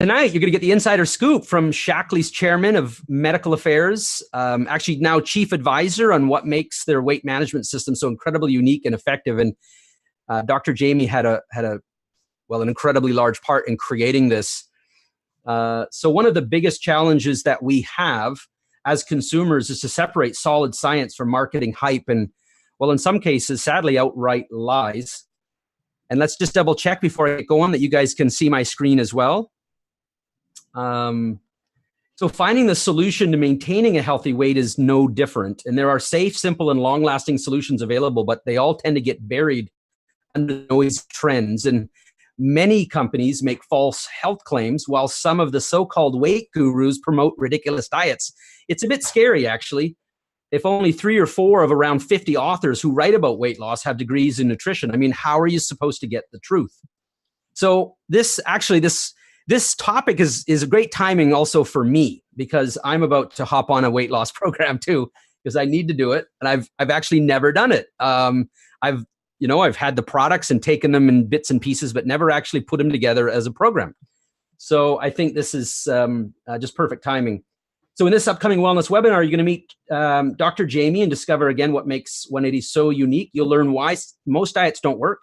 tonight you're going to get the insider scoop from Shaklee's chairman of medical affairs, actually now chief advisor on what makes their weight management system so incredibly unique and effective. And Dr. Jamie had an incredibly large part in creating this. So one of the biggest challenges that we have as consumers is to separate solid science from marketing hype and, well, in some cases, sadly, outright lies. And let's just double check before I go on that you guys can see my screen as well. So finding the solution to maintaining a healthy weight is no different. And there are safe, simple, and long-lasting solutions available, but they all tend to get buried under noise trends. And many companies make false health claims while some of the so-called weight gurus promote ridiculous diets. It's a bit scary, actually. If only 3 or 4 of around 50 authors who write about weight loss have degrees in nutrition, I mean, how are you supposed to get the truth? So this topic is a great timing also for me, because I'm about to hop on a weight loss program too, because I need to do it. And I've actually never done it. I've had the products and taken them in bits and pieces, but never actually put them together as a program. So I think this is just perfect timing. So in this upcoming wellness webinar, you're going to meet Dr. Jamie and discover again what makes 180 so unique. You'll learn why most diets don't work,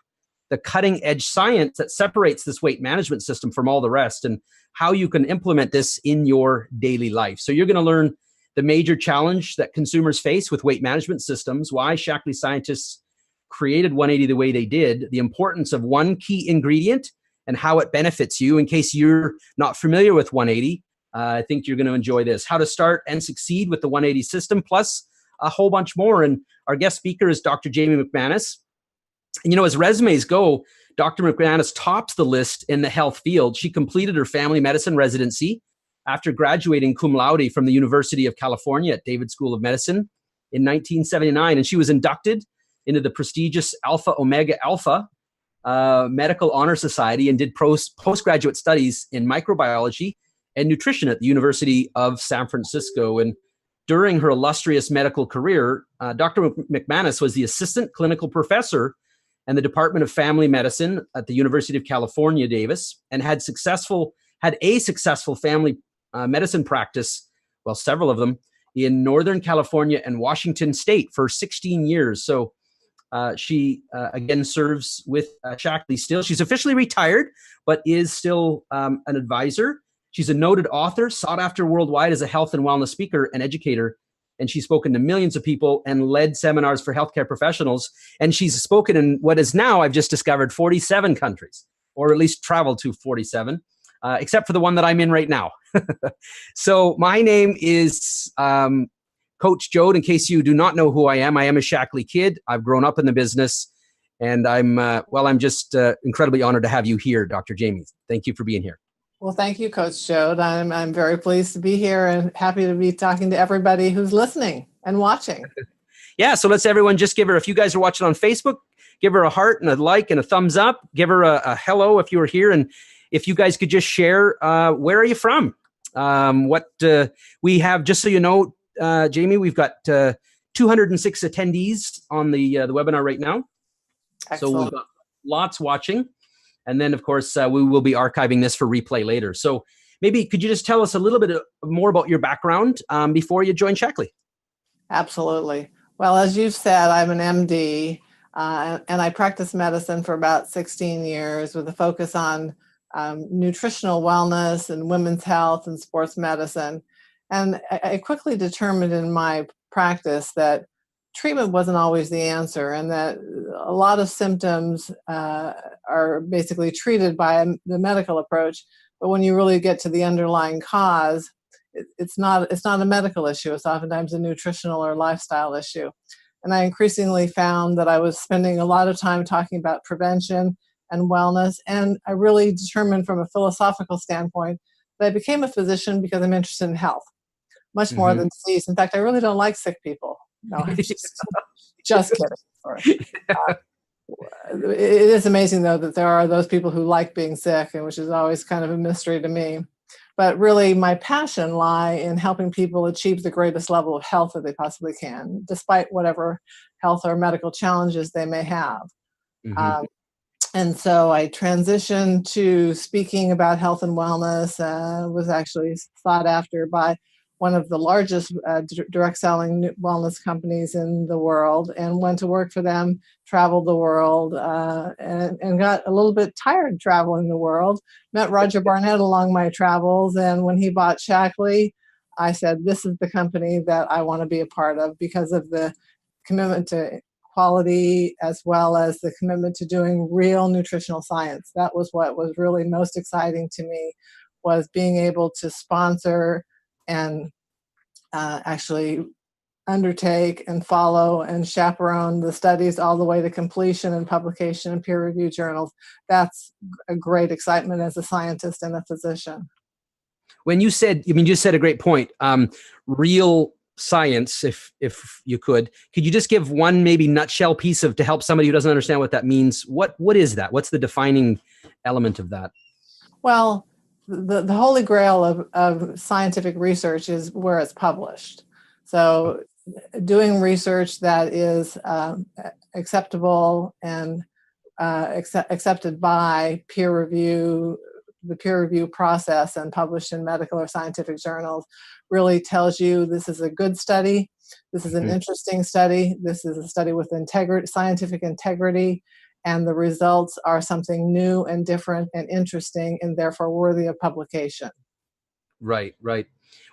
the cutting edge science that separates this weight management system from all the rest, and how you can implement this in your daily life. So you're going to learn the major challenge that consumers face with weight management systems, why Shaklee scientists created 180 the way they did, the importance of one key ingredient and how it benefits you. In case you're not familiar with 180, I think you're going to enjoy this. How to start and succeed with the 180 system, plus a whole bunch more. And our guest speaker is Dr. Jamie McManus. And as resumes go, Dr. McManus tops the list in the health field. She completed her family medicine residency after graduating cum laude from the University of California at David School of Medicine in 1979. And she was inducted into the prestigious Alpha Omega Alpha Medical Honor Society and did postgraduate studies in microbiology and nutrition at the University of San Francisco. And during her illustrious medical career, Dr. McManus was the assistant clinical professor in the Department of Family Medicine at the University of California, Davis, and had a successful family medicine practice, well, several of them, in Northern California and Washington State for 16 years. So she, again, serves with Shaklee still. She's officially retired, but is still an advisor. She's a noted author, sought after worldwide as a health and wellness speaker and educator. And she's spoken to millions of people and led seminars for healthcare professionals. And she's spoken in what is now, I've just discovered, 47 countries, or at least traveled to 47, except for the one that I'm in right now. So my name is Coach Jode. In case you do not know who I am a Shaklee kid. I've grown up in the business, and I'm just incredibly honored to have you here, Dr. Jamie. Thank you for being here. Well, thank you, Coach Jode. I'm very pleased to be here and happy to be talking to everybody who's listening and watching. Yeah, so let's everyone just give her, if you guys are watching on Facebook, give her a heart and a like and a thumbs up. Give her a hello if you were here. And if you guys could just share, where are you from? What we have, just so you know, Jamie, we've got 206 attendees on the webinar right now. Excellent. So we've got lots watching. And then, of course, we will be archiving this for replay later. So maybe could you just tell us a little bit more about your background before you joined Shaklee? Absolutely. Well, as you've said, I'm an MD, and I practiced medicine for about 16 years with a focus on nutritional wellness and women's health and sports medicine. And I quickly determined in my practice that treatment wasn't always the answer, and that a lot of symptoms are basically treated by the medical approach. But when you really get to the underlying cause, it's not a medical issue. It's oftentimes a nutritional or lifestyle issue. And I increasingly found that I was spending a lot of time talking about prevention and wellness. And I really determined from a philosophical standpoint that I became a physician because I'm interested in health, much more than disease. In fact, I really don't like sick people. No, I'm just kidding. It is amazing, though, that there are those people who like being sick, and which is always kind of a mystery to me. But really, my passion lies in helping people achieve the greatest level of health that they possibly can, despite whatever health or medical challenges they may have. And so I transitioned to speaking about health and wellness, was actually sought after by one of the largest direct selling wellness companies in the world, and went to work for them, traveled the world, and got a little bit tired traveling the world. Met Roger Barnett along my travels, and when he bought Shaklee, I said, this is the company that I want to be a part of because of the commitment to quality as well as the commitment to doing real nutritional science. That was what was really most exciting to me, was being able to sponsor and actually undertake and follow and chaperone the studies all the way to completion and publication in peer-reviewed journals. That's a great excitement as a scientist and a physician. When you said, I mean, you said a great point. Real science, if you could you just give one maybe nutshell piece of, to help somebody who doesn't understand what that means? What is that? What's the defining element of that? Well, the holy grail of scientific research is where it's published. So doing research that is acceptable and accepted by the peer review process and published in medical or scientific journals really tells you this is a good study, this is an interesting study, this is a study with scientific integrity, and the results are something new and different and interesting and therefore worthy of publication. Right.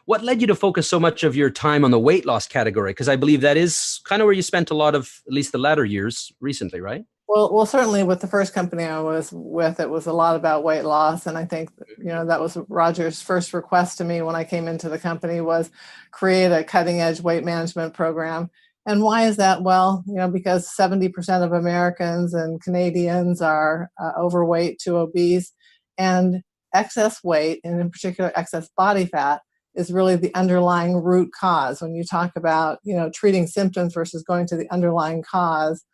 What led you to focus so much of your time on the weight loss category? Because I believe that is kind of where you spent a lot of, at least the latter years recently, right? Well, certainly with the first company I was with, it was a lot about weight loss. And I think, that was Roger's first request to me when I came into the company, was create a cutting edge weight management program. And why is that? Well, because 70% of Americans and Canadians are overweight to obese, and excess weight, and in particular excess body fat, is really the underlying root cause. When you talk about, treating symptoms versus going to the underlying cause,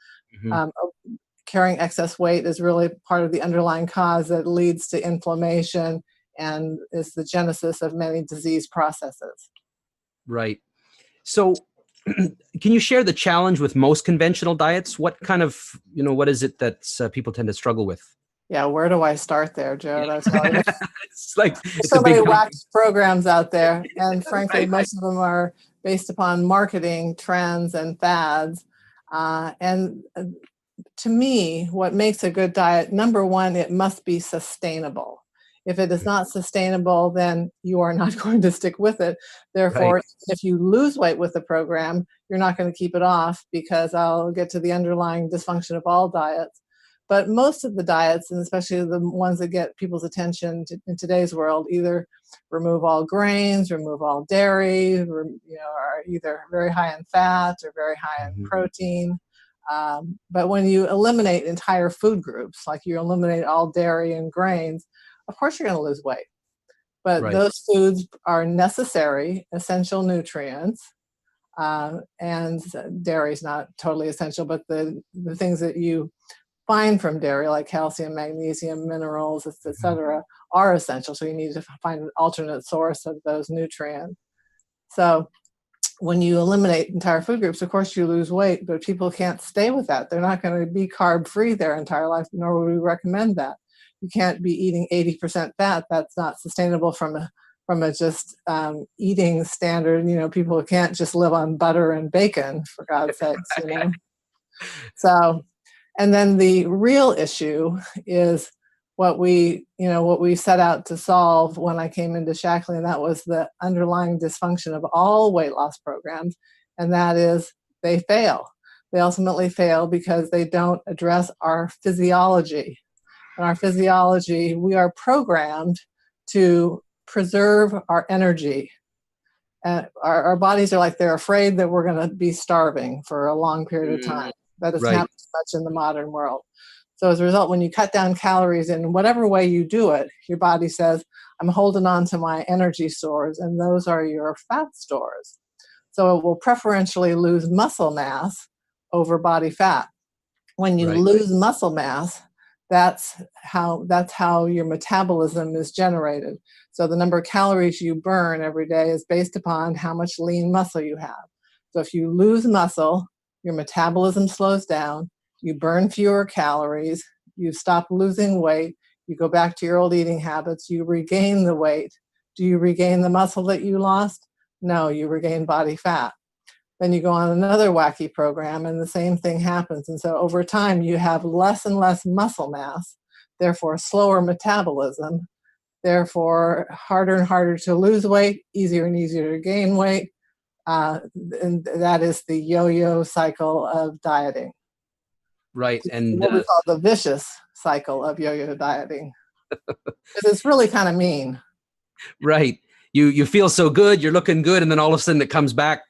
carrying excess weight is really part of the underlying cause that leads to inflammation and is the genesis of many disease processes. Right. So can you share the challenge with most conventional diets? What kind of, what is it that people tend to struggle with? Yeah, where do I start there, Jared? I tell you. It's so many wax programs out there, and frankly, Right. most of them are based upon marketing trends and fads. And to me, what makes a good diet, number one, it must be sustainable. If it is not sustainable, then you are not going to stick with it. Therefore, Right. if you lose weight with the program, you're not going to keep it off, because I'll get to the underlying dysfunction of all diets. But most of the diets, and especially the ones that get people's attention in today's world, either remove all grains, remove all dairy, are either very high in fat or very high in protein. But when you eliminate entire food groups, like you eliminate all dairy and grains, of course you're going to lose weight. But those foods are necessary, essential nutrients. And dairy is not totally essential, but the things that you find from dairy, like calcium, magnesium, minerals, etc., are essential. So you need to find an alternate source of those nutrients. So when you eliminate entire food groups, of course you lose weight, but people can't stay with that. They're not going to be carb-free their entire life, nor would we recommend that. You can't be eating 80% fat. That's not sustainable from a just eating standard. People can't just live on butter and bacon, for God's sakes, So, and then the real issue is what we set out to solve when I came into Shaklee, and that was the underlying dysfunction of all weight loss programs, and that is they fail. They ultimately fail because they don't address our physiology. And our physiology, we are programmed to preserve our energy. And our bodies are like they're afraid that we're going to be starving for a long period of time. That has happened much in the modern world. So as a result, when you cut down calories in whatever way you do it, your body says, I'm holding on to my energy stores, and those are your fat stores. So it will preferentially lose muscle mass over body fat. When you lose muscle mass, that's how your metabolism is generated. So the number of calories you burn every day is based upon how much lean muscle you have. So if you lose muscle, your metabolism slows down, you burn fewer calories, You stop losing weight, you go back to your old eating habits, you regain the weight. Do you regain the muscle that you lost? No, you regain body fat. Then you go on another wacky program and the same thing happens. And so over time, you have less and less muscle mass, therefore slower metabolism, therefore harder and harder to lose weight, easier and easier to gain weight. And that is the yo-yo cycle of dieting. Right. And what we call the vicious cycle of yo-yo dieting. Because it's really kind of mean. Right. You feel so good, you're looking good, and then all of a sudden it comes back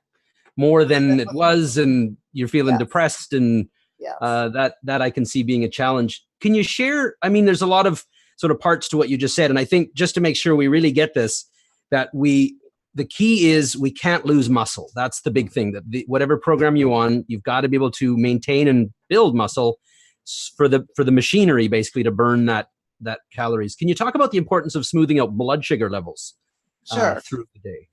more than it was, and you're feeling depressed, and that I can see being a challenge. Can you share? I mean, there's a lot of sort of parts to what you just said, and I think just to make sure we really get this, that the key is we can't lose muscle. That's the big thing. That whatever program you're on, you've got to be able to maintain and build muscle for the machinery, basically, to burn that calories. Can you talk about the importance of smoothing out blood sugar levels through the day?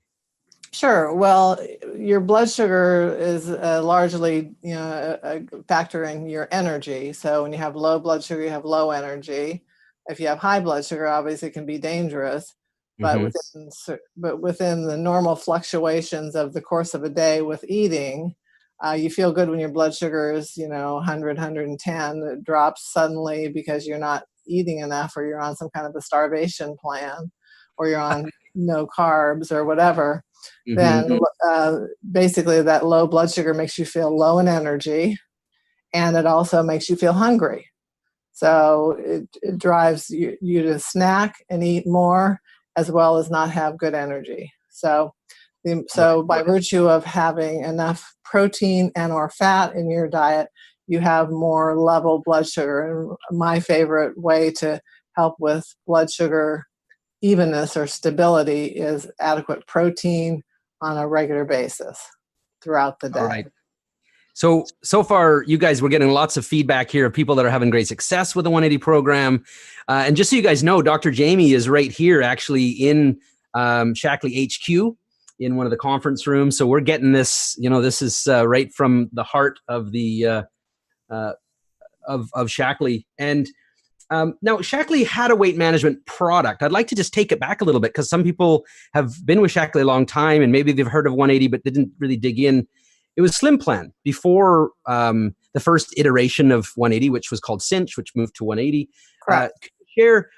Sure. Well, your blood sugar is largely, a factor in your energy. So when you have low blood sugar, you have low energy. If you have high blood sugar, obviously it can be dangerous. But within the normal fluctuations of the course of a day with eating, you feel good when your blood sugar is, 100, 110. It drops suddenly because you're not eating enough, or you're on some kind of a starvation plan, or you're on no carbs or whatever. Then basically that low blood sugar makes you feel low in energy, and it also makes you feel hungry. So it drives you to snack and eat more, as well as not have good energy. So by virtue of having enough protein and or fat in your diet, you have more level blood sugar. And my favorite way to help with blood sugar evenness or stability is adequate protein on a regular basis throughout the day. All right. So far, you guys, we're getting lots of feedback here of people that are having great success with the 180 program. And just so you guys know, Dr. Jamie is right here actually in Shaklee HQ in one of the conference rooms. So we're getting this, this is right from the heart of the of Shaklee. And now Shaklee had a weight management product. I'd like to just take it back a little bit, because some people have been with Shaklee a long time and maybe they've heard of 180, but they didn't really dig in. It was Slim Plan before the first iteration of 180, which was called Cinch, which moved to 180. Could you share,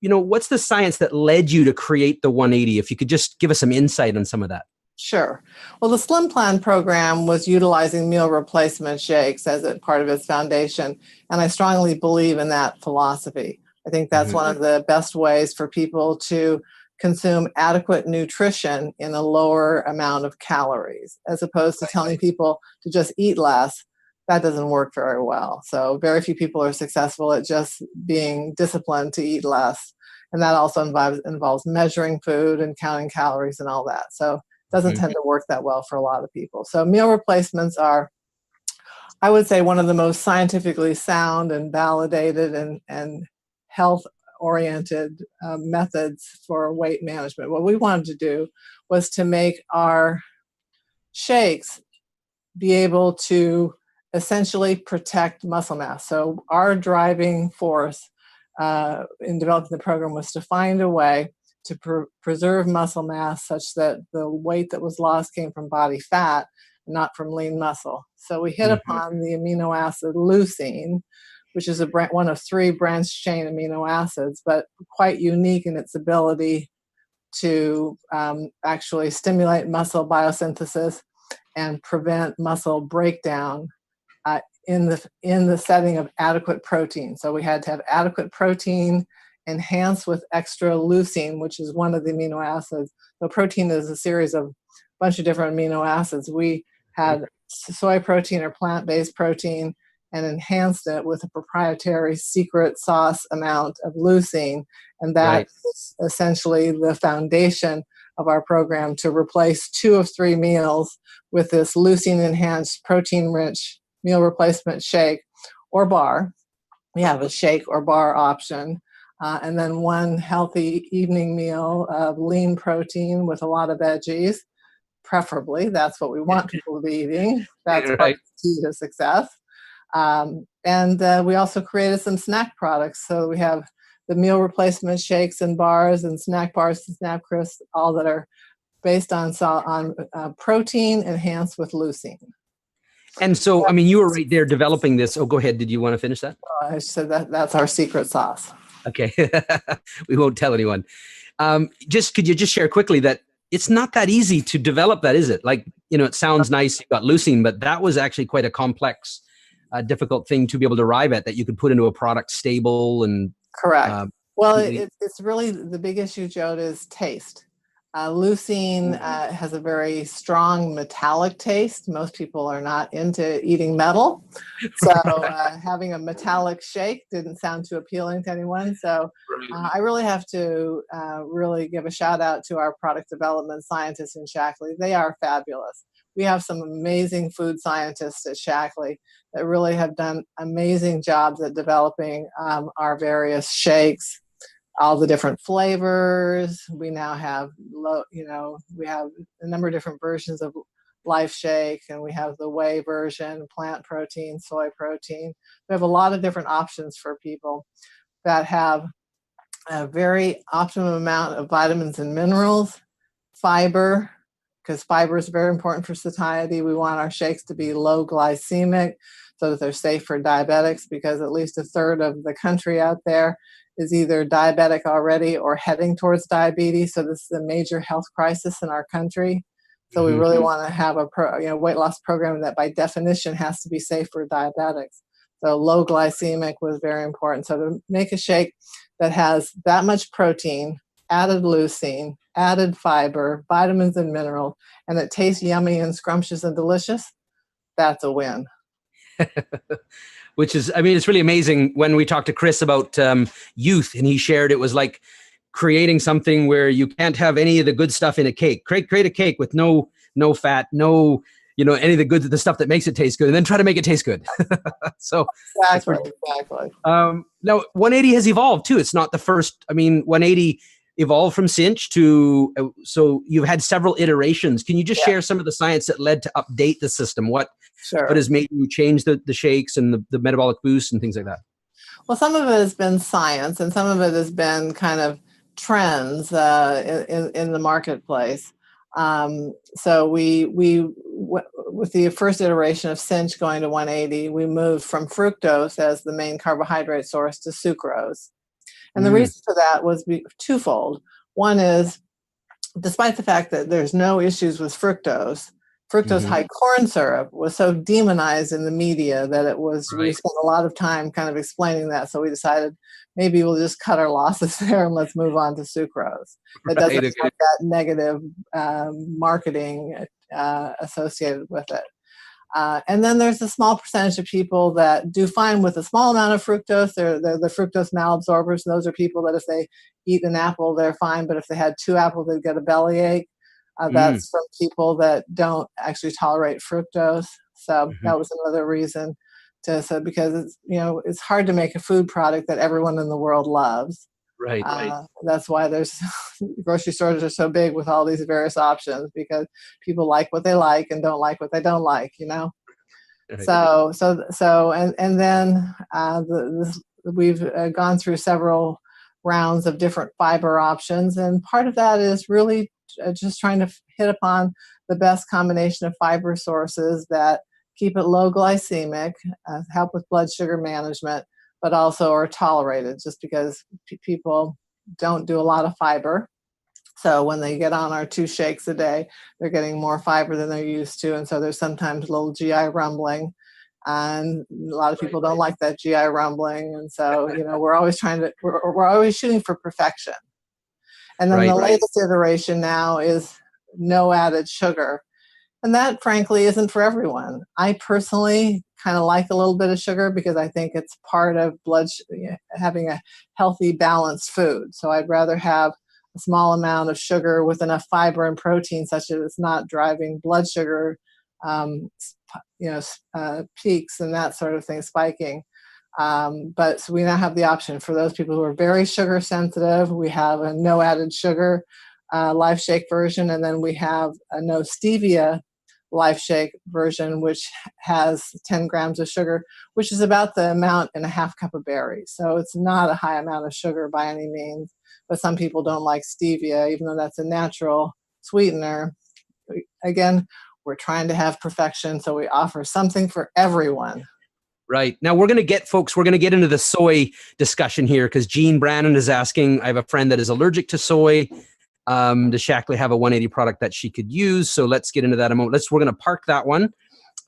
what's the science that led you to create the 180? If you could just give us some insight on some of that. Sure. Well, the Slim Plan program was utilizing meal replacement shakes as a part of its foundation, and I strongly believe in that philosophy. I think that's one of the best ways for people to consume adequate nutrition in a lower amount of calories, as opposed to telling people to just eat less. That doesn't work very well. So very few people are successful at just being disciplined to eat less. And that also involves measuring food and counting calories and all that. So it doesn't tend to work that well for a lot of people. So meal replacements are, I would say, one of the most scientifically sound and validated and health-oriented methods for weight management. What we wanted to do was to make our shakes be able to essentially protect muscle mass. So our driving force in developing the program was to find a way to preserve muscle mass such that the weight that was lost came from body fat, not from lean muscle. So we hit upon the amino acid leucine, which is one of 3 branched chain amino acids, but quite unique in its ability to actually stimulate muscle biosynthesis and prevent muscle breakdown in the setting of adequate protein. So we had to have adequate protein enhanced with extra leucine, which is one of the amino acids. So protein is a series of bunch of different amino acids. We had soy protein or plant-based protein and enhanced it with a proprietary secret sauce amount of leucine. And that is essentially the foundation of our program, to replace 2 of 3 meals with this leucine-enhanced, protein-rich meal replacement shake or bar. We have a shake or bar option. And then 1 healthy evening meal of lean protein with a lot of veggies, preferably. That's what we want people to be eating. That's part of the key to success. And we also created some snack products. So we have the meal replacement shakes and bars and snack bars and Snap Crisps, all that are based on protein enhanced with leucine. And so, I mean, you were right there developing this. Oh, go ahead. Did you want to finish that? I said that's our secret sauce. Okay. We won't tell anyone. Could you just share quickly that it's not that easy to develop that, is it? Like, it sounds nice, you've got leucine, but that was actually quite a complex, difficult thing to be able to arrive at, that you could put into a product stable and... Correct. Well, it's really the big issue, Joe, is taste. Leucine has a very strong metallic taste. Most people are not into eating metal. So having a metallic shake didn't sound too appealing to anyone. So I really have to really give a shout out to our product development scientists in Shaklee. They are fabulous. We have some amazing food scientists at Shaklee that really have done amazing jobs at developing our various shakes, all the different flavors. We now have, we have a number of different versions of Life Shake, and we have the whey version, plant protein, soy protein. We have a lot of different options for people that have a very optimum amount of vitamins and minerals, fiber, because fiber is very important for satiety. We want our shakes to be low glycemic so that they're safe for diabetics, because at least a third of the country out there is either diabetic already or heading towards diabetes. So this is a major health crisis in our country. So we really want to have a weight loss program that by definition has to be safe for diabetics. So low glycemic was very important. So to make a shake that has that much protein, added leucine, added fiber, vitamins and minerals, and it tastes yummy and scrumptious and delicious, that's a win. Which is, I mean, it's really amazing when we talked to Chris about youth, and he shared it was like creating something where you can't have any of the good stuff in a cake. Create a cake with no fat, no, any of the stuff that makes it taste good, and then try to make it taste good. So exactly. Now 180 has evolved too. It's not the first. I mean, 180 evolved from Cinch to, so you've had several iterations. Can you just share some of the science that led to update the system? What has made you change the shakes and the metabolic boost and things like that? Well, some of it has been science, and some of it has been kind of trends in the marketplace. So we with the first iteration of Cinch going to 180, we moved from fructose as the main carbohydrate source to sucrose. And the reason for that was twofold. One is, despite the fact that there's no issues with fructose high corn syrup was so demonized in the media that it was, we spent a lot of time kind of explaining that. So we decided maybe we'll just cut our losses there and let's move on to sucrose. That doesn't have that negative marketing associated with it. And then there's a small percentage of people that do fine with a small amount of fructose. They're the fructose malabsorbers. And those are people that if they eat an apple, they're fine. But if they had 2 apples, they'd get a bellyache. That's from people that don't actually tolerate fructose. So that was another reason because it's, it's hard to make a food product that everyone in the world loves. Right. That's why there's grocery stores are so big with all these various options, because people like what they like and don't like what they don't like, Right. So and then we've gone through several rounds of different fiber options, and part of that is really just trying to hit upon the best combination of fiber sources that keep it low glycemic, help with blood sugar management, but also are tolerated, just because people don't do a lot of fiber. So when they get on our 2 shakes a day, they're getting more fiber than they're used to. And so there's sometimes a little GI rumbling. And a lot of people don't like that GI rumbling. And so, we're always we're always shooting for perfection. And then the latest iteration now is no added sugar. And that, frankly, isn't for everyone. I personally kind of like a little bit of sugar because I think it's part of having a healthy, balanced food. So I'd rather have a small amount of sugar with enough fiber and protein such that it's not driving blood sugar, peaks and that sort of thing, spiking. But so we now have the option for those people who are very sugar sensitive. We have a no added sugar Life Shake version, and then we have a no stevia Life Shake version, which has 10 grams of sugar, which is about the amount in a half cup of berries. So it's not a high amount of sugar by any means, but some people don't like stevia, even though that's a natural sweetener. Again, we're trying to have perfection, so we offer something for everyone. Right. Now we're going to get into the soy discussion here because Jean Brannon is asking, I have a friend that is allergic to soy. Does Shaklee have a 180 product that she could use? So let's get into that in a moment. We're going to park that one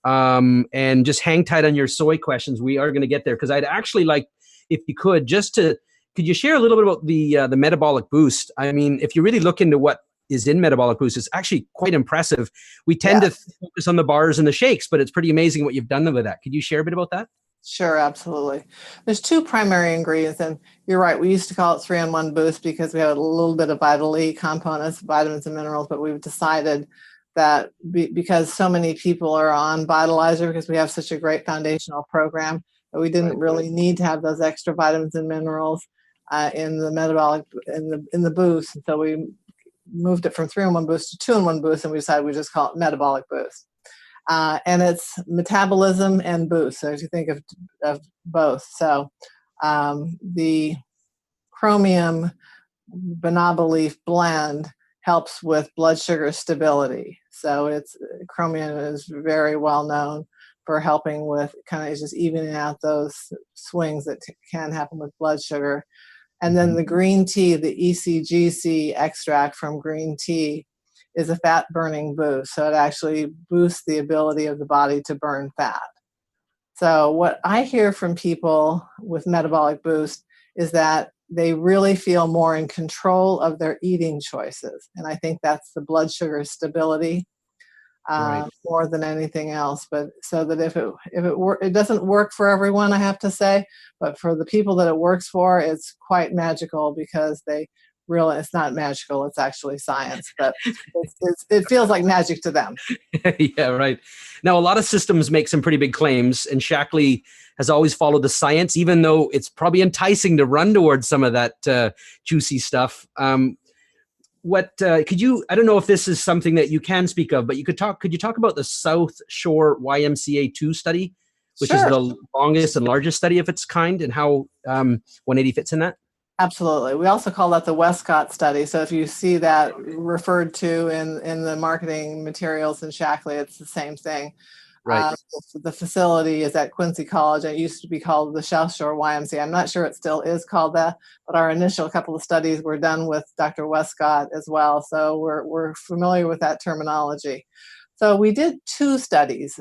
and just hang tight on your soy questions. We are going to get there because I'd actually like, if you could, could you share a little bit about the metabolic boost? I mean, if you really look into what is in metabolic boost, it's actually quite impressive. We tend to focus on the bars and the shakes, but it's pretty amazing what you've done with that. Could you share a bit about that? Sure, absolutely. There's two primary ingredients, and you're right. We used to call it 3-in-1 Boost because we have a little bit of Vital E components, vitamins and minerals, but we've decided that because so many people are on Vitalizer because we have such a great foundational program, that we didn't really need to have those extra vitamins and minerals in the metabolic in the boost. And so we moved it from 3-in-1 Boost to 2-in-1 Boost, and we decided we just call it Metabolic Boost. And it's metabolism and boost. So if you think of both, so the chromium banana leaf blend helps with blood sugar stability. So chromium is very well known for helping with kind of just evening out those swings that can happen with blood sugar. And then the green tea, the ECGC extract from green tea, is a fat burning boost. So it actually boosts the ability of the body to burn fat. So what I hear from people with metabolic boost is that they really feel more in control of their eating choices. And I think that's the blood sugar stability more than anything else. But so that if it doesn't work for everyone, I have to say, but for the people that it works for, it's quite magical because it's not magical, it's actually science, but it feels like magic to them. Yeah, right. Now, a lot of systems make some pretty big claims, and Shaklee has always followed the science, even though it's probably enticing to run towards some of that juicy stuff. Could you, I don't know if this is something that you can speak of, but could you talk about the South Shore YMCA 2 study, which is the longest and largest study of its kind, and how 180 fits in that? Absolutely. We also call that the Westcott study. So if you see that referred to in the marketing materials in Shaklee, it's the same thing. Right. The facility is at Quincy College. It used to be called the South Shore YMCA. I'm not sure it still is called that, but our initial couple of studies were done with Dr. Westcott as well. So we're familiar with that terminology. So we did two studies,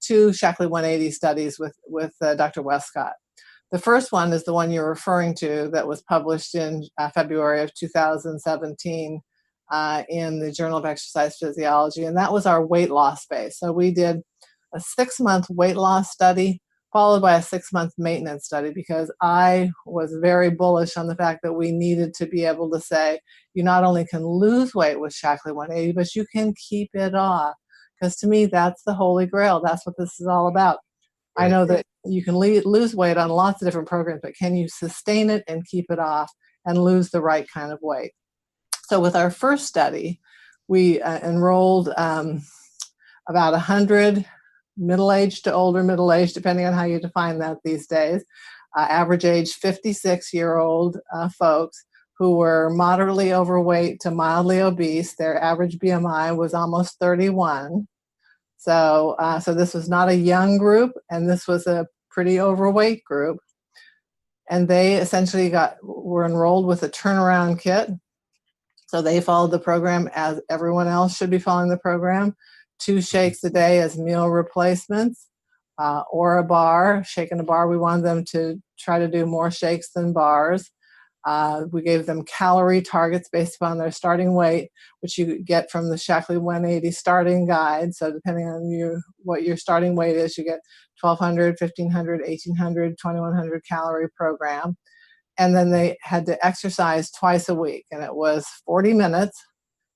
two Shaklee 180 studies with Dr. Westcott. The first one is the one you're referring to that was published in February of 2017 in the Journal of Exercise Physiology, and that was our weight loss phase. So we did a 6-month weight loss study followed by a 6-month maintenance study because I was very bullish on the fact that we needed to be able to say you not only can lose weight with Shaklee 180, but you can keep it off. Because to me, that's the holy grail. That's what this is all about. I know that you can lose weight on lots of different programs, but can you sustain it and keep it off and lose the right kind of weight? So with our first study, we enrolled about 100 middle-aged to older middle-aged, depending on how you define that these days, average age 56-year-old folks who were moderately overweight to mildly obese. Their average BMI was almost 31. So this was not a young group, and this was a pretty overweight group. And they essentially were enrolled with a turnaround kit. So they followed the program as everyone else should be following the program. 2 shakes a day as meal replacements, or a bar. Shake and a bar, we wanted them to try to do more shakes than bars. We gave them calorie targets based upon their starting weight, which you get from the Shaklee 180 starting guide. So depending on what your starting weight is, you get 1,200, 1,500, 1,800, 2,100 calorie program. And then they had to exercise twice a week. And it was 40 minutes,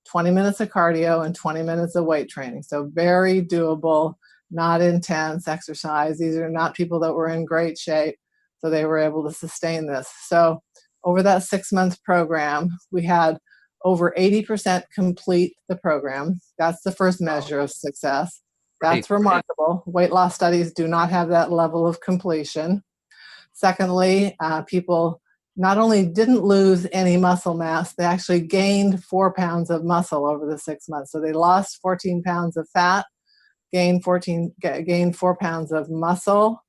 20 minutes of cardio, and 20 minutes of weight training. So very doable, not intense exercise. These are not people that were in great shape. So they were able to sustain this. So over that 6-month program, we had over 80% complete the program. That's the first measure of success. That's remarkable. Weight loss studies do not have that level of completion. Secondly, people not only didn't lose any muscle mass, they actually gained 4 pounds of muscle over the 6 months. So they lost 14 pounds of fat, gained 4 pounds of muscle.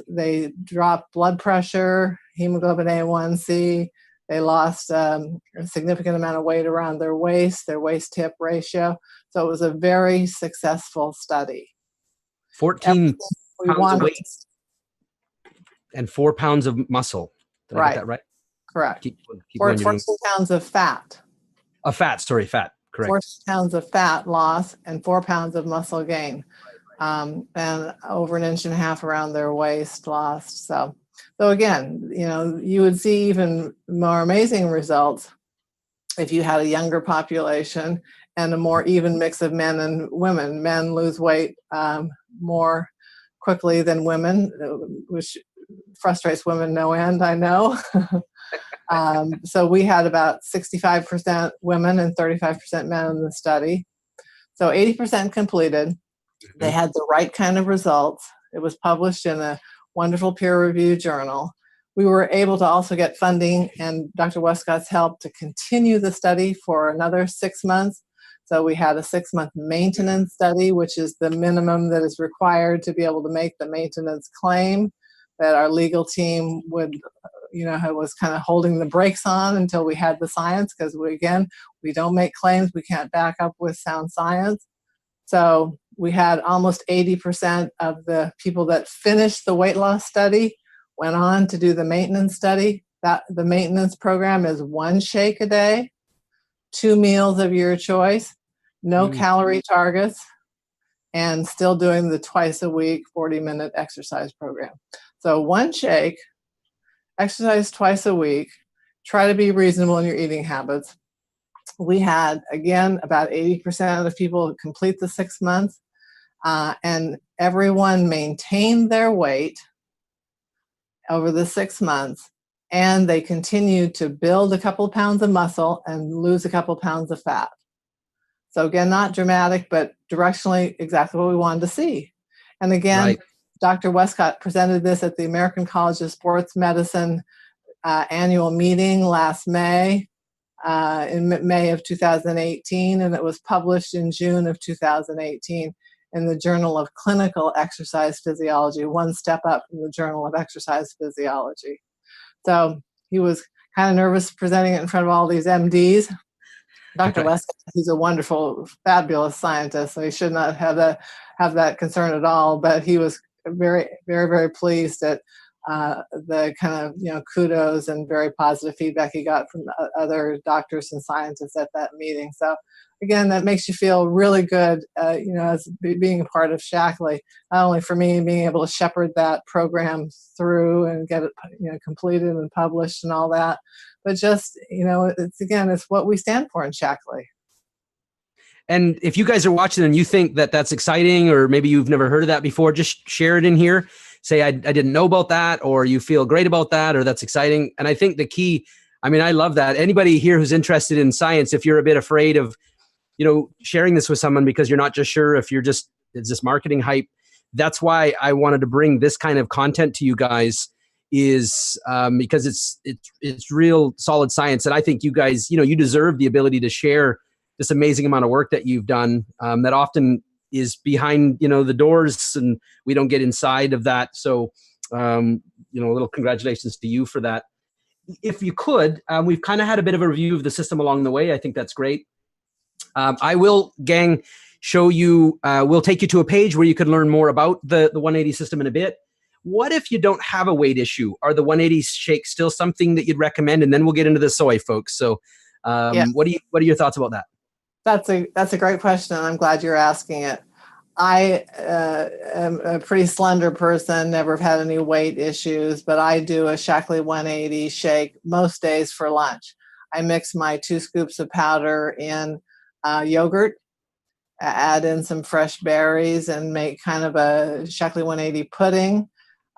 They dropped blood pressure, hemoglobin A1C. They lost a significant amount of weight around their waist hip ratio. So it was a very successful study. 14 pounds of weight and 4 pounds of muscle. Did I get that right? Correct. Keep 14 pounds of fat. Fat. Correct. 4 pounds of fat loss and 4 pounds of muscle gain. And over 1.5 inches around their waist lost. So again, you would see even more amazing results if you had a younger population and a more even mix of men and women. Men lose weight more quickly than women, which frustrates women no end, I know. So we had about 65% women and 35% men in the study. So 80% completed. They had the right kind of results. It was published in a wonderful peer-reviewed journal. We were able to also get funding and Dr. Westcott's help to continue the study for another 6 months. So we had a 6-month maintenance study, which is the minimum that is required to be able to make the maintenance claim that our legal team would, was kind of holding the brakes on until we had the science, because we don't make claims we can't back up with sound science. So we had almost 80% of the people that finished the weight loss study went on to do the maintenance study. The maintenance program is 1 shake a day, 2 meals of your choice, no calorie targets, and still doing the twice a week 40-minute exercise program. So 1 shake, exercise twice a week, try to be reasonable in your eating habits. We had, again, about 80% of the people complete the 6 months, and everyone maintained their weight over the 6 months, and they continued to build a couple of pounds of muscle and lose a couple of pounds of fat. So again, not dramatic, but directionally exactly what we wanted to see. And again, Dr. Westcott presented this at the American College of Sports Medicine annual meeting last May, in May of 2018, and it was published in June of 2018 in the Journal of Clinical Exercise Physiology, one step up from the Journal of Exercise Physiology. So he was kind of nervous presenting it in front of all these MDs. Dr. Westcott, he's a wonderful, fabulous scientist, so he should not have that concern at all, but he was very, very, very pleased at the kind of kudos and very positive feedback he got from other doctors and scientists at that meeting. So again, that makes you feel really good, as being a part of Shaklee. Not only for me being able to shepherd that program through and get it completed and published and all that, but just it's what we stand for in Shaklee. And if you guys are watching and you think that that's exciting, or maybe you've never heard of that before, just share it in here. Say, I didn't know about that, or you feel great about that, or that's exciting. And I think the key, I love that. Anybody here who's interested in science, if you're a bit afraid of, sharing this with someone because you're not just sure if it's this marketing hype, that's why I wanted to bring this kind of content to you guys, is because it's real solid science. And I think you guys, you deserve the ability to share this amazing amount of work that you've done that often is behind, the doors, and we don't get inside of that. So, a little congratulations to you for that. If you could, we've kind of had a bit of a review of the system along the way. I think that's great. I will, gang, show you, we'll take you to a page where you can learn more about the 180 system in a bit. What if you don't have a weight issue? Are the 180 shakes still something that you'd recommend? And then we'll get into the soy, folks. So what are your thoughts about that? That's a great question, and I'm glad you're asking it. I am a pretty slender person, never have had any weight issues, but I do a Shaklee 180 shake most days for lunch. I mix my 2 scoops of powder in yogurt, add in some fresh berries, and make kind of a Shaklee 180 pudding.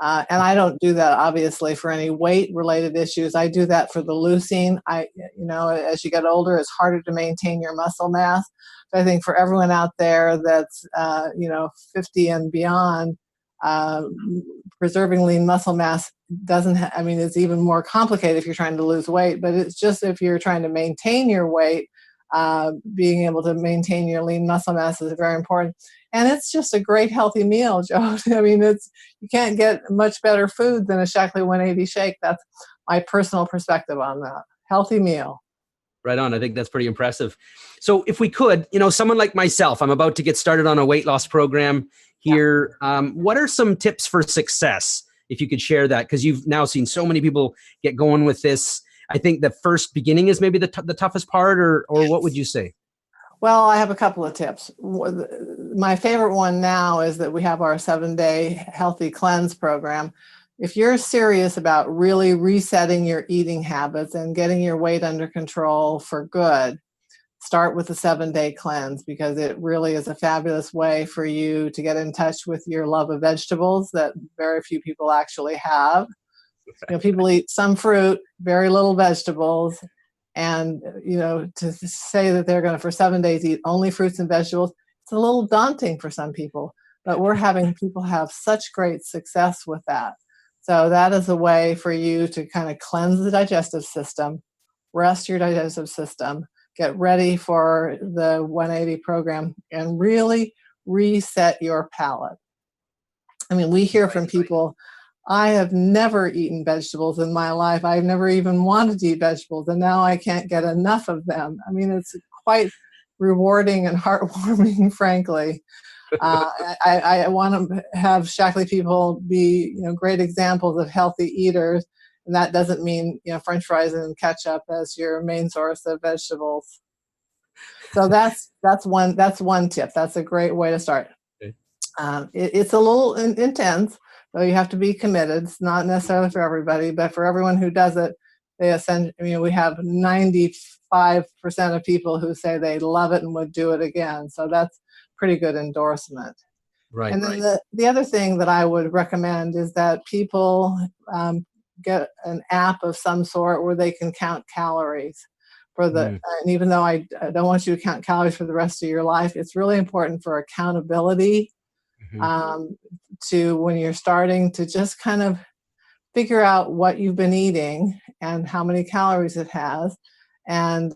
And I don't do that obviously for any weight related issues. I do that for the leucine. As you get older, it's harder to maintain your muscle mass. So I think for everyone out there that's 50 and beyond, uh, preserving lean muscle mass it's even more complicated if you're trying to lose weight, but it's just if you're trying to maintain your weight, being able to maintain your lean muscle mass is very important. And it's just a great healthy meal, Joe. You can't get much better food than a Shaklee 180 shake. That's my personal perspective on that. Healthy meal. Right on. I think that's pretty impressive. So if we could, someone like myself, I'm about to get started on a weight loss program here. What are some tips for success, if you could share that? Because you've now seen so many people get going with this. I think the first beginning is maybe the toughest part, or what would you say? Well, I have a couple of tips. My favorite one now is that we have our 7-day healthy cleanse program. If you're serious about really resetting your eating habits and getting your weight under control for good, start with the 7-day cleanse, because it really is a fabulous way for you to get in touch with your love of vegetables that very few people actually have. People eat some fruit, very little vegetables. And, to say that they're going to, for 7 days, eat only fruits and vegetables, it's a little daunting for some people. But we're having people have such great success with that. So that is a way for you to kind of cleanse the digestive system, rest your digestive system, get ready for the 180 program, and really reset your palate. We hear from people, I have never eaten vegetables in my life. I've never even wanted to eat vegetables, and now I can't get enough of them. It's quite rewarding and heartwarming, frankly. I want to have Shaklee people be, great examples of healthy eaters, and that doesn't mean, French fries and ketchup as your main source of vegetables. So that's one tip. That's a great way to start. Okay. It's a little intense. So you have to be committed. It's not necessarily for everybody, but for everyone who does it, we have 95% of people who say they love it and would do it again. So that's pretty good endorsement. Right. And then the other thing that I would recommend is that people get an app of some sort where they can count calories. And even though I don't want you to count calories for the rest of your life, it's really important for accountability. To when you're starting to just kind of figure out what you've been eating and how many calories it has, and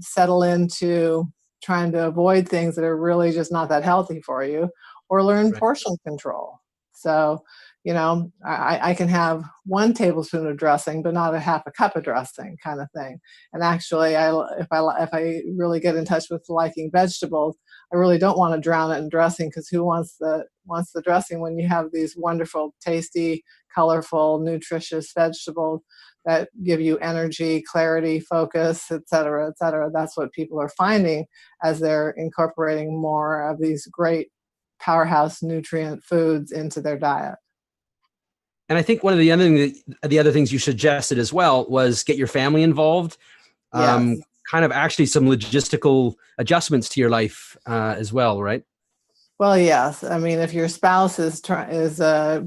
settle into trying to avoid things that are really just not that healthy for you, or learn portion control. So, I can have 1 tablespoon of dressing, but not a half a cup of dressing, kind of thing. And actually, if I really get in touch with liking vegetables, I really don't want to drown it in dressing, because who wants the dressing when you have these wonderful, tasty, colorful, nutritious vegetables that give you energy, clarity, focus, et cetera, et cetera. That's what people are finding as they're incorporating more of these great powerhouse nutrient foods into their diet. And I think one of the other things you suggested as well was get your family involved. Yes. Kind of actually some logistical adjustments to your life as well, right? Well, yes. If your spouse is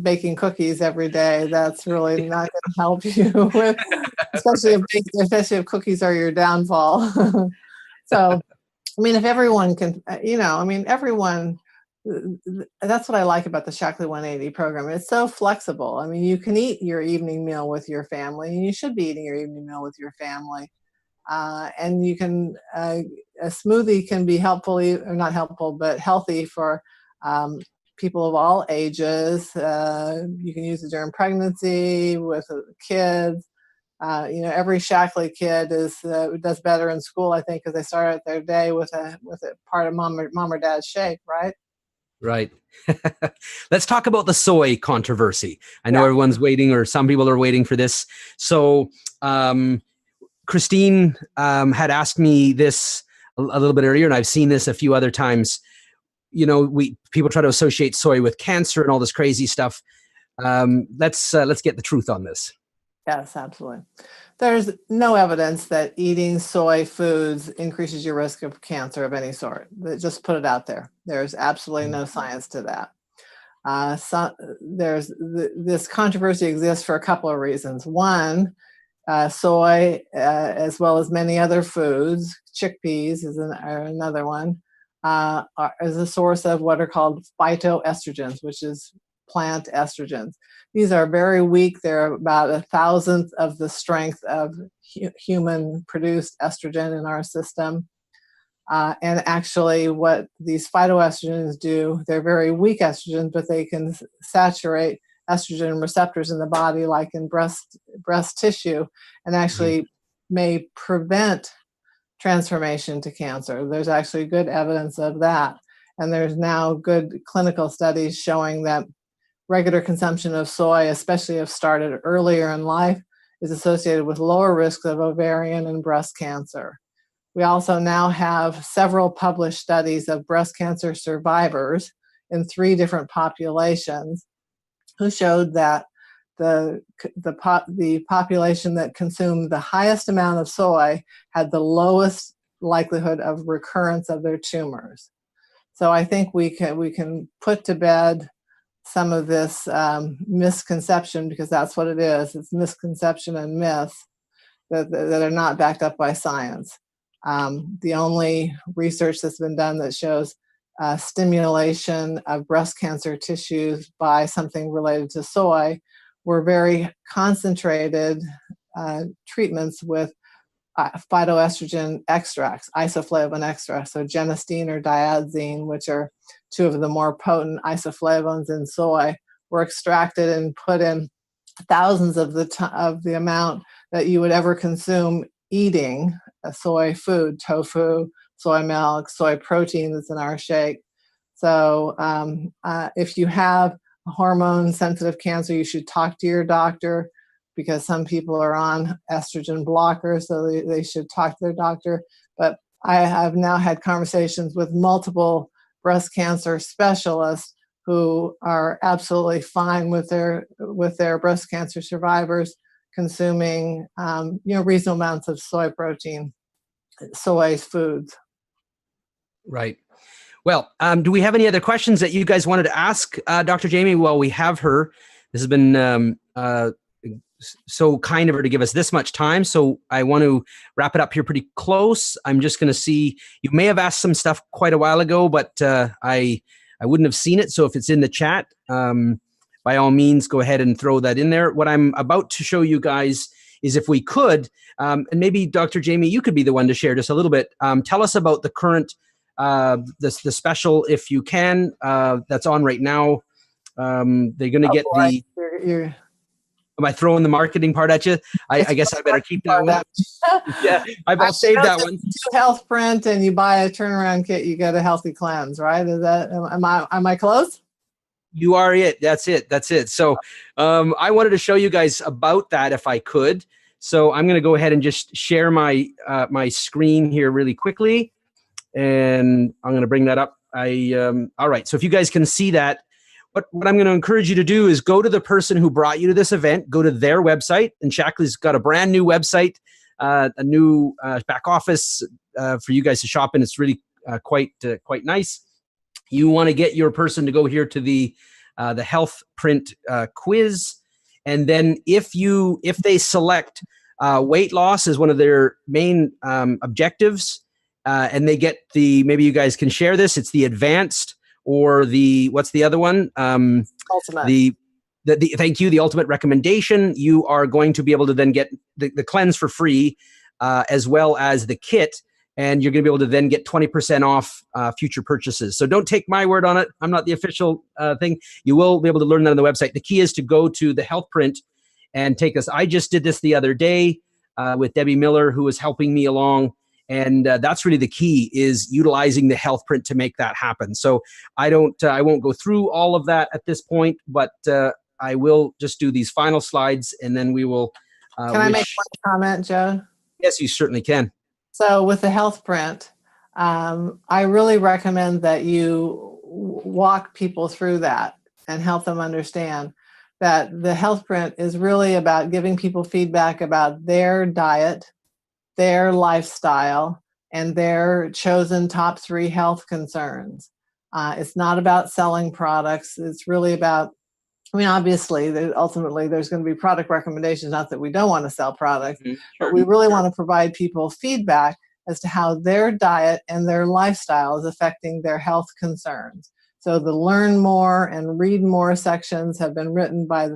baking cookies every day, that's really not going to help you with, especially if cookies are your downfall. So, if everyone can, everyone. That's what I like about the Shaklee 180 program. It's so flexible. You can eat your evening meal with your family, and you should be eating your evening meal with your family. And you can, a smoothie can be helpful, or not helpful, but healthy for people of all ages. You can use it during pregnancy, with kids. Every Shaklee kid does better in school, I think, because they start out their day with a part of mom or dad's shake, right? Right. Let's talk about the soy controversy. I know everyone's waiting, or some people are waiting for this. So, Christine had asked me this a little bit earlier, and I've seen this a few other times. People try to associate soy with cancer and all this crazy stuff. Let's get the truth on this. Yes, absolutely. There's no evidence that eating soy foods increases your risk of cancer of any sort. Just put it out there. There's absolutely no science to that. This controversy exists for a couple of reasons. One, soy, as well as many other foods, chickpeas is another one, is a source of what are called phytoestrogens, which is plant estrogens. These are very weak. They're about 1,000th of the strength of human-produced estrogen in our system. And actually, what these phytoestrogens do, they're very weak estrogens, but they can saturate estrogen receptors in the body, like in breast tissue, and actually may prevent transformation to cancer. There's actually good evidence of that. And there's now good clinical studies showing that regular consumption of soy, especially if started earlier in life, is associated with lower risks of ovarian and breast cancer. We also now have several published studies of breast cancer survivors in 3 different populations who showed that the population that consumed the highest amount of soy had the lowest likelihood of recurrence of their tumors. So I think we can put to bed some of this misconception, because that's what it is. It's misconception and myth that are not backed up by science. The only research that's been done that shows stimulation of breast cancer tissues by something related to soy were very concentrated treatments with phytoestrogen extracts, isoflavone extracts, so genistein or diadzine, which are 2 of the more potent isoflavones in soy, were extracted and put in thousands of the amount that you would ever consume eating a soy food, tofu, soy milk, soy protein that's in our shake. So if you have hormone-sensitive cancer, you should talk to your doctor, because some people are on estrogen blockers, so they should talk to their doctor. But I have now had conversations with multiple breast cancer specialists who are absolutely fine with their breast cancer survivors consuming reasonable amounts of soy protein, soy foods. Right. Well, do we have any other questions that you guys wanted to ask Dr. Jamie while we have her? This has been so kind of her to give us this much time. So I want to wrap it up here pretty close. I'm just going to see, you may have asked some stuff quite a while ago, but I wouldn't have seen it. So if it's in the chat, by all means, go ahead and throw that in there. What I'm about to show you guys is, if we could, and maybe Dr. Jamie, you could be the one to share just a little bit. Tell us about the current, the special, if you can, that's on right now. They're going to get the... Am I throwing the marketing part at you? I guess I better keep that one. Yeah, I'll save that one. Health print, and you buy a turnaround kit, you get a healthy cleanse, right? Is that, am I close? You are it. That's it. That's it. So I wanted to show you guys about that if I could. So I'm going to go ahead and just share my my screen here really quickly, and I'm going to bring that up. All right. So if you guys can see that. What I'm going to encourage you to do is go to the person who brought you to this event, go to their website, and Shaklee's got a brand new website, a new back office for you guys to shop in. It's really quite nice. You want to get your person to go here to the health print quiz, and then if they select weight loss as one of their main objectives, and they get maybe you guys can share this. It's the advanced. Or what's the other one? Ultimate. Thank you, the ultimate recommendation. You are going to be able to then get the cleanse for free, as well as the kit, and you're going to be able to then get 20% off future purchases. So don't take my word on it. I'm not the official thing. You will be able to learn that on the website. The key is to go to the health print and take this. I just did this the other day with Debbie Miller, who was helping me along. And that's really the key, is utilizing the health print to make that happen. So I won't go through all of that at this point, but I will just do these final slides, and then we will. Can I make one comment, Joe? Yes, you certainly can. So with the health print, I really recommend that you walk people through that and help them understand that the health print is really about giving people feedback about their diet, their lifestyle, and their chosen top 3 health concerns. It's not about selling products. It's really about, I mean, obviously, ultimately, there's going to be product recommendations, not that we don't want to sell products, but we really want to provide people feedback as to how their diet and their lifestyle is affecting their health concerns. So the learn more and read more sections have been written by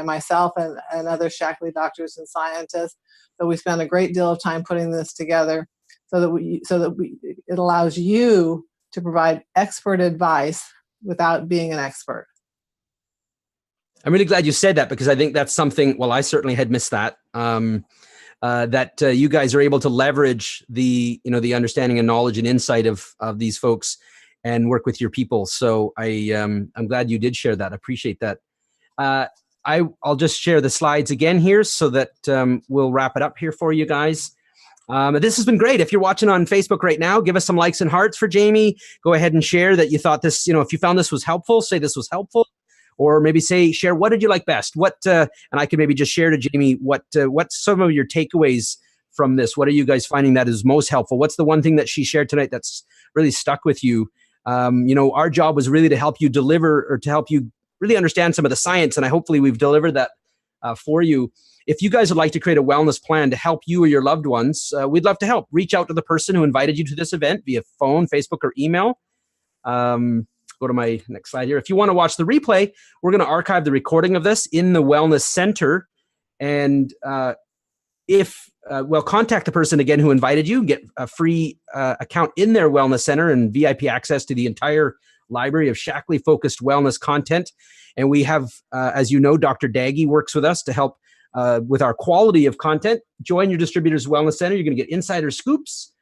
myself and other Shaklee doctors and scientists. So we spend a great deal of time putting this together so that it allows you to provide expert advice without being an expert. I'm really glad you said that, because I think that's something, well, I certainly had missed that, that you guys are able to leverage the understanding and knowledge and insight of these folks and work with your people. So I'm glad you did share that. I appreciate that. I'll just share the slides again here so that we'll wrap it up here for you guys. This has been great. If you're watching on Facebook right now, give us some likes and hearts for Jamie. Go ahead and share that you thought this, if you found this was helpful, say this was helpful. Or maybe share, what did you like best? And I can maybe just share to Jamie, what's some of your takeaways from this? What are you guys finding that is most helpful? What's the one thing that she shared tonight that's really stuck with you? Our job was really to help you deliver, or to help you really understand some of the science. And hopefully we've delivered that for you. If you guys would like to create a wellness plan to help you or your loved ones, we'd love to help. Reach out to the person who invited you to this event via phone, Facebook, or email. Go to my next slide here. If you want to watch the replay, we're going to archive the recording of this in the Wellness Center. And contact the person again who invited you, get a free account in their Wellness Center and VIP access to the entire library of Shaklee-focused wellness content. And we have, as you know, Dr. Daggy works with us to help with our quality of content. Join your distributor's Wellness Center. You're going to get insider scoops,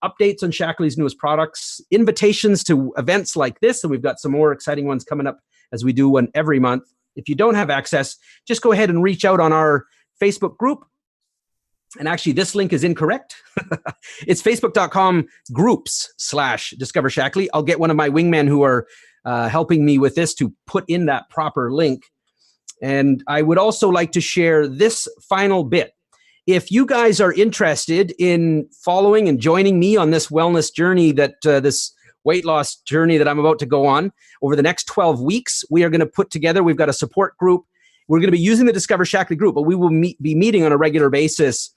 updates on Shaklee's newest products, invitations to events like this, and we've got some more exciting ones coming up as we do one every month. If you don't have access, just go ahead and reach out on our Facebook group. And actually, this link is incorrect. It's facebook.com/groups/Discover Shaklee. I'll get one of my wingmen who are helping me with this to put in that proper link. And I would also like to share this final bit. If you guys are interested in following and joining me on this wellness journey, this weight loss journey that I'm about to go on over the next 12 weeks, we are going to put together, we've got a support group. We're going to be using the Discover Shaklee group, but we will be meeting on a regular basis.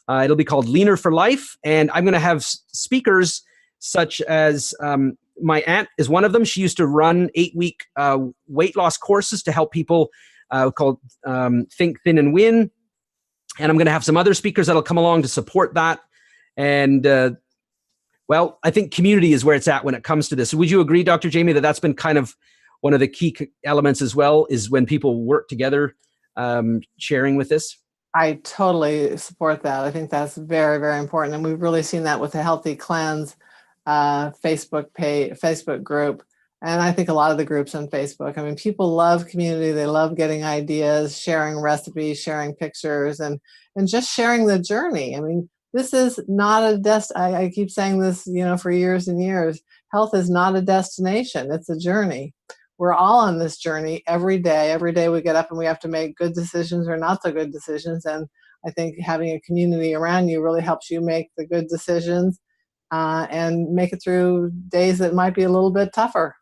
It'll be called Leaner for Life. And I'm going to have speakers such as my aunt is one of them. She used to run 8-week weight loss courses to help people called Think Thin and Win. And I'm going to have some other speakers that'll come along to support that. And, I think community is where it's at when it comes to this. Would you agree, Dr. Jamie, that that's been kind of one of the key elements as well, is when people work together, sharing with this? I totally support that. I think that's very, very important. And we've really seen that with the Healthy Cleanse Facebook group. And I think a lot of the groups on Facebook, I mean, people love community. They love getting ideas, sharing recipes, sharing pictures, and just sharing the journey. I mean, this is not I keep saying this, for years and years. Health is not a destination. It's a journey. We're all on this journey every day. Every day we get up and we have to make good decisions or not so good decisions. And I think having a community around you really helps you make the good decisions and make it through days that might be a little bit tougher.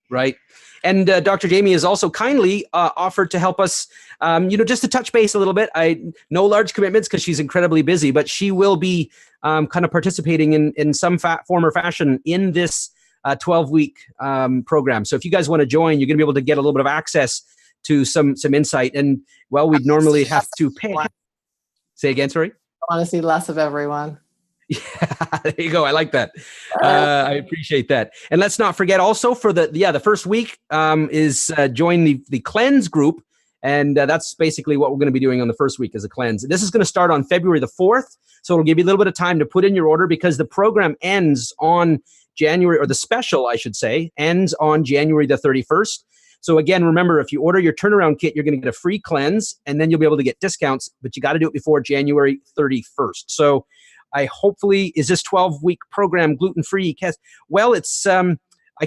Right. And Dr. Jamie has also kindly offered to help us, just to touch base a little bit. No large commitments because she's incredibly busy, but she will be kind of participating in some form or fashion in this 12-week program. So if you guys want to join, you're going to be able to get a little bit of access to some insight. And, we'd normally have to pay. Say again, sorry? I want to see less of everyone. Yeah, there you go. I like that. I appreciate that. And let's not forget also for the first week is join the cleanse group. And that's basically what we're going to be doing on the first week as a cleanse. This is going to start on February the 4th. So it'll give you a little bit of time to put in your order because the program ends on January, or the special, I should say, ends on January the 31st. So again, remember, if you order your turnaround kit, you're going to get a free cleanse and then you'll be able to get discounts, but you got to do it before January 31st. So is this 12-week program gluten-free? Well, it's, I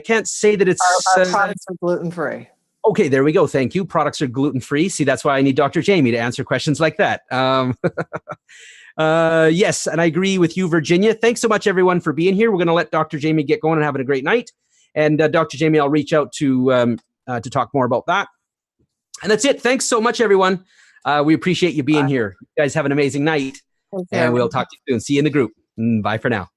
can't say that it's... Our products are gluten-free. Okay, there we go. Thank you. Products are gluten-free. See, that's why I need Dr. Jamie to answer questions like that. Yes, and I agree with you, Virginia. Thanks so much, everyone, for being here. We're going to let Dr. Jamie get going and having a great night. And Dr. Jamie, I'll reach out to talk more about that. And that's it. Thanks so much, everyone. We appreciate you being here. You guys have an amazing night. And we'll talk to you soon. See you in the group. Bye for now.